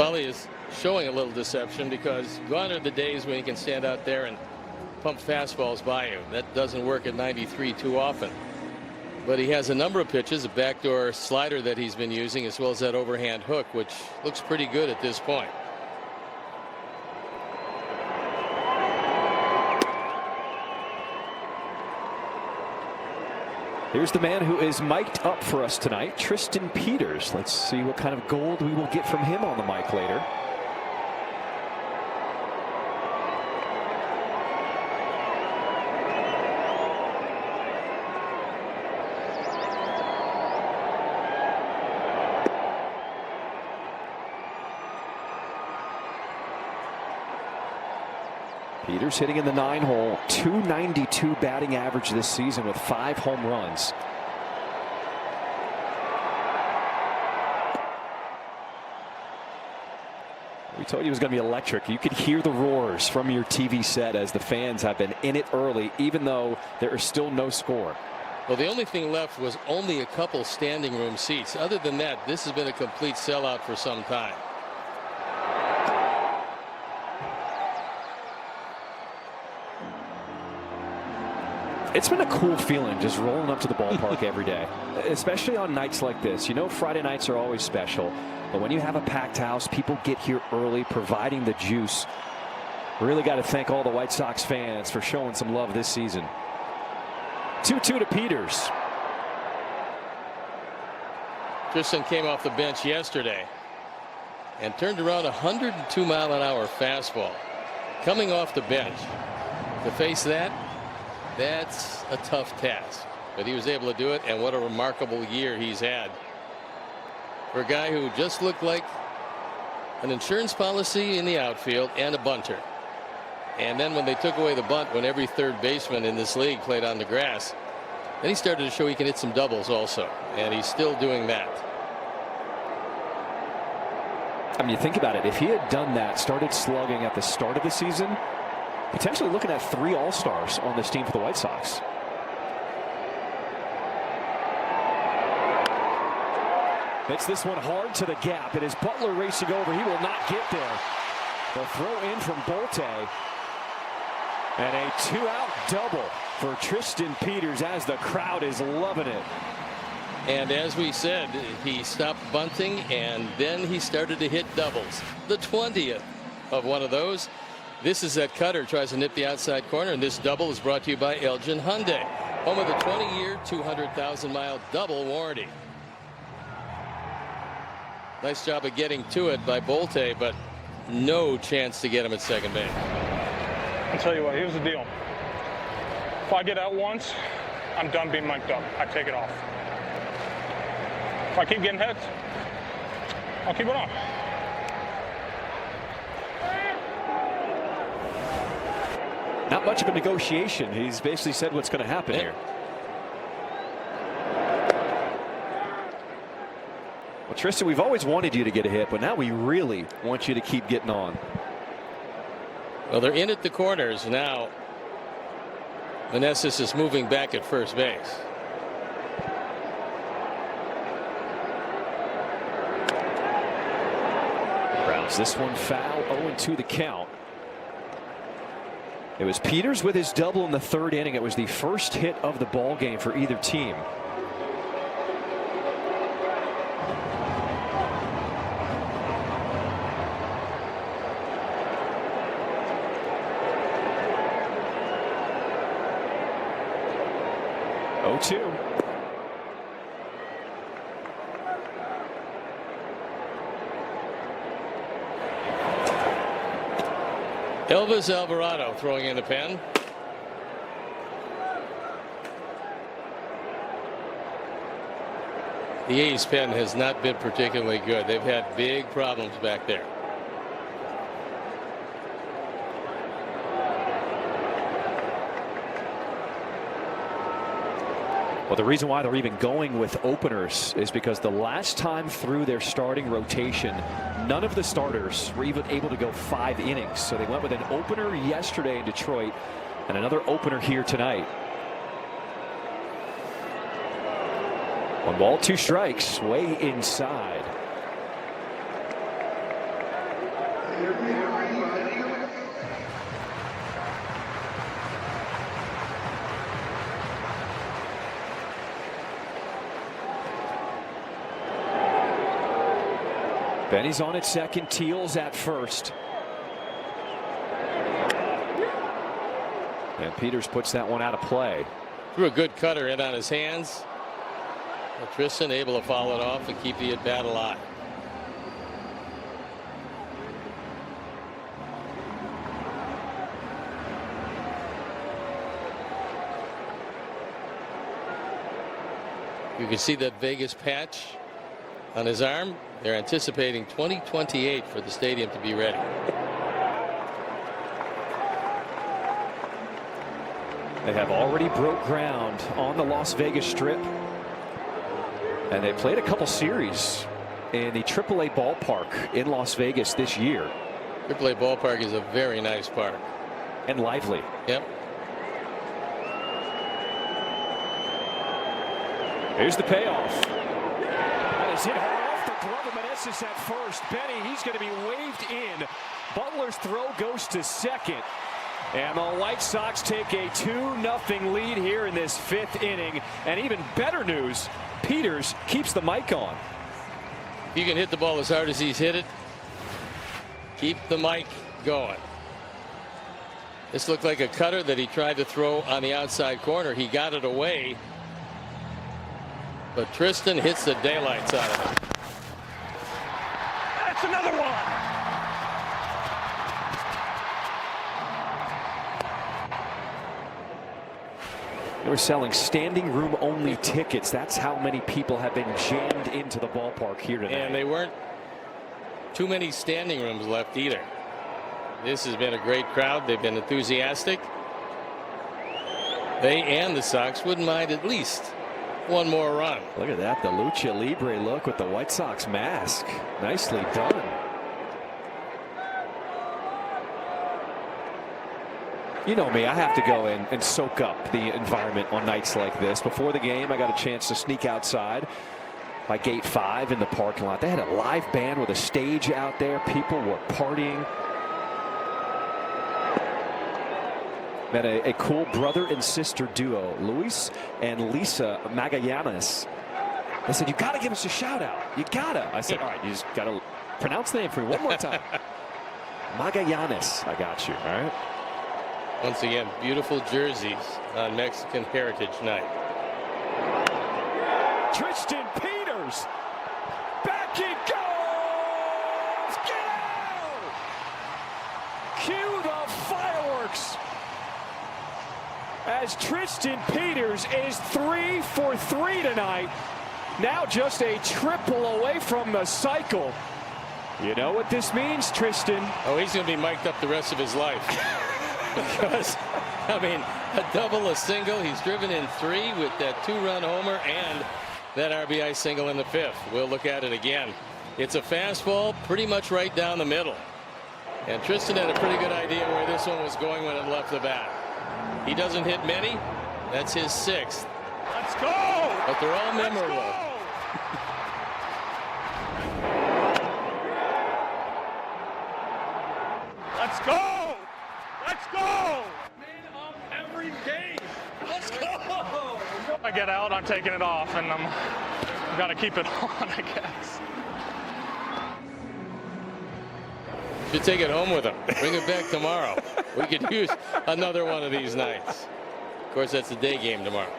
Well, he is showing a little deception, because gone are the days when he can stand out there and pump fastballs by you. That doesn't work at 93 too often. But he has a number of pitches, a backdoor slider that he's been using, as well as that overhand hook, which looks pretty good at this point. Here's the man who is mic'd up for us tonight, Tristan Peters. Let's see what kind of gold we will get from him on the mic later. Peters hitting in the 9-hole, .292 batting average this season with 5 home runs. We told you it was going to be electric. You could hear the roars from your TV set as the fans have been in it early, even though there is still no score. Well, the only thing left was only a couple standing room seats. Other than that, this has been a complete sellout for some time. It's been a cool feeling just rolling up to the ballpark every day, especially on nights like this. You know, Friday nights are always special, but when you have a packed house, people get here early, providing the juice. Really got to thank all the White Sox fans for showing some love this season. 2-2 to Peters. Tristan came off the bench yesterday and turned around a 102-mile-an-hour fastball coming off the bench. To face that, that's a tough task, but he was able to do it, and what a remarkable year he's had for a guy who just looked like an insurance policy in the outfield and a bunter. And then when they took away the bunt, when every third baseman in this league played on the grass, then he started to show he can hit some doubles also, and he's still doing that. I mean, you think about it, if he had done that, started slugging at the start of the season, potentially looking at 3 All-Stars on this team for the White Sox. Hits this one hard to the gap. It is Butler racing over. He will not get there. The throw in from Bolte. And a 2-out double for Tristan Peters as the crowd is loving it. And as we said, he stopped bunting, and then he started to hit doubles. The 20th of one of those. This is that cutter, tries to nip the outside corner, and this double is brought to you by Elgin Hyundai, home of the 20-year, 200,000-mile double warranty. Nice job of getting to it by Bolte, but no chance to get him at second base. I'll tell you what, here's the deal. If I get out once, I'm done being mic'd up. I take it off. If I keep getting hits, I'll keep it on. Not much of a negotiation. He's basically said what's going to happen here. Well, Tristan, we've always wanted you to get a hit, but now we really want you to keep getting on. Well, they're in at the corners now. Meneses is moving back at first base. Browns this one foul, 0-2 the count. It was Peters with his double in the 3rd inning. It was the first hit of the ball game for either team. Elvis Alvarado throwing in the pen. The A's pen has not been particularly good. They've had big problems back there. Well, the reason why they're even going with openers is because the last time through their starting rotation, none of the starters were even able to go 5 innings. So they went with an opener yesterday in Detroit and another opener here tonight. 1 ball, 2 strikes, way inside. Benny's on at second, Teal's at first. And Peters puts that one out of play. Threw a good cutter in on his hands. But Tristan able to foul it off and keep the at bat alive. You can see that Vegas patch on his arm. They're anticipating 2028 for the stadium to be ready. They have already broke ground on the Las Vegas Strip. And they played a couple series in the AAA ballpark in Las Vegas this year. AAA ballpark is a very nice park. And lively. Yep. Here's the payoff. That is hit hard off the glove of Meneses at first. Benny, he's going to be waved in. Butler's throw goes to second. And the White Sox take a 2-0 lead here in this 5th inning. And even better news, Peters keeps the mic on. If you can hit the ball as hard as he's hit it, keep the mic going. This looked like a cutter that he tried to throw on the outside corner. He got it away. But Tristan hits the daylights out of it. That's another one. They were selling standing room only tickets. That's how many people have been jammed into the ballpark here tonight. And they weren't too many standing rooms left either. This has been a great crowd. They've been enthusiastic. They and the Sox wouldn't mind at least one more run. Look at that, the Lucha Libre look with the White Sox mask. Nicely done. You know me, I have to go in and soak up the environment on nights like this. Before the game, I got a chance to sneak outside by gate 5 in the parking lot. They had a live band with a stage out there. People were partying. Met a cool brother and sister duo, Luis and Lisa Magallanes. They said, you got to give us a shout out. You got to. I said, all right, you just got to pronounce the name for me one more time. Magallanes. I got you. All right. Once again, beautiful jerseys on Mexican Heritage Night. Tristan Peters. Back it goes. Get out. Cue the fireworks. As Tristan Peters is 3 for 3 tonight. Now just a triple away from the cycle. You know what this means, Tristan? Oh, he's going to be mic'd up the rest of his life. Because, I mean, a double, a single. He's driven in 3 with that 2-run homer and that RBI single in the 5th. We'll look at it again. It's a fastball pretty much right down the middle. And Tristan had a pretty good idea where this one was going when it left the bat. He doesn't hit many. That's his 6th. Let's go. But they're all memorable. Let's go. Let's go! Man of every game. Let's go! I get out, I'm taking it off, and I'm got to keep it on, I guess. Should take it home with him. Bring it back tomorrow. We could use another one of these nights. Of course, that's the day game tomorrow.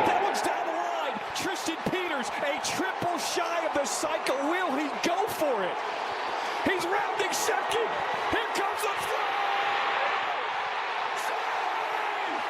That one's down the line. Tristan Peters, a triple shy of the cycle. Will he go for it? He's rounding second. Here comes the throw. Save!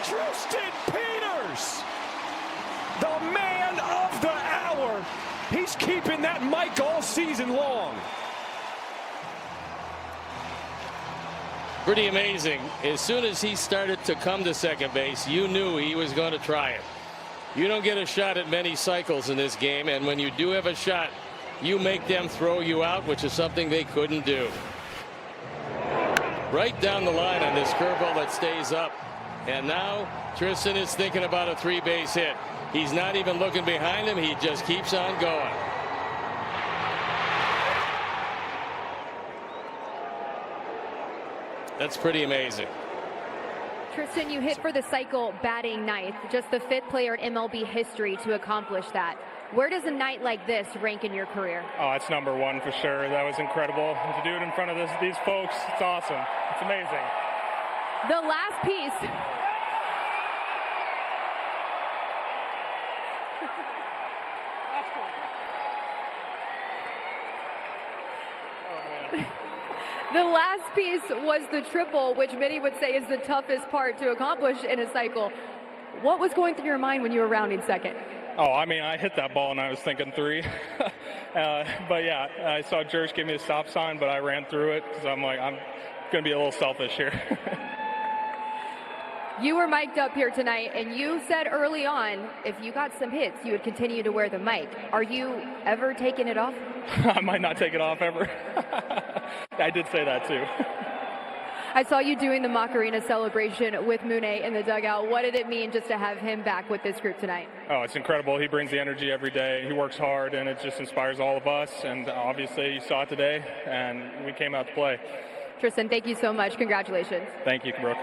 Tristan Peters, the man of the hour. He's keeping that mic all season long. Pretty amazing. As soon as he started to come to second base, you knew he was going to try it. You don't get a shot at many cycles in this game, and when you do have a shot, you make them throw you out, which is something they couldn't do. Right down the line on this curveball that stays up. And now Tristan is thinking about a 3-base hit. He's not even looking behind him. He just keeps on going. That's pretty amazing. Tristan, you hit for the cycle batting ninth, just the 5th player in MLB history to accomplish that. Where does a night like this rank in your career? Oh, it's number 1 for sure. That was incredible. And to do it in front of these folks, it's awesome. It's amazing. The last piece. The last piece was the triple, which many would say is the toughest part to accomplish in a cycle. What was going through your mind when you were rounding second? Oh, I mean, I hit that ball and I was thinking 3. But yeah, I saw George give me a stop sign, but I ran through it because I'm like, I'm going to be a little selfish here. You were mic'd up here tonight, and you said early on, if you got some hits, you would continue to wear the mic. Are you ever taking it off? I might not take it off ever. I did say that too. I saw you doing the Macarena celebration with Mune in the dugout. What did it mean just to have him back with this group tonight? Oh, it's incredible. He brings the energy every day. He works hard, and it just inspires all of us. And obviously, you saw it today, and we came out to play. Tristan, thank you so much. Congratulations. Thank you, Brooke.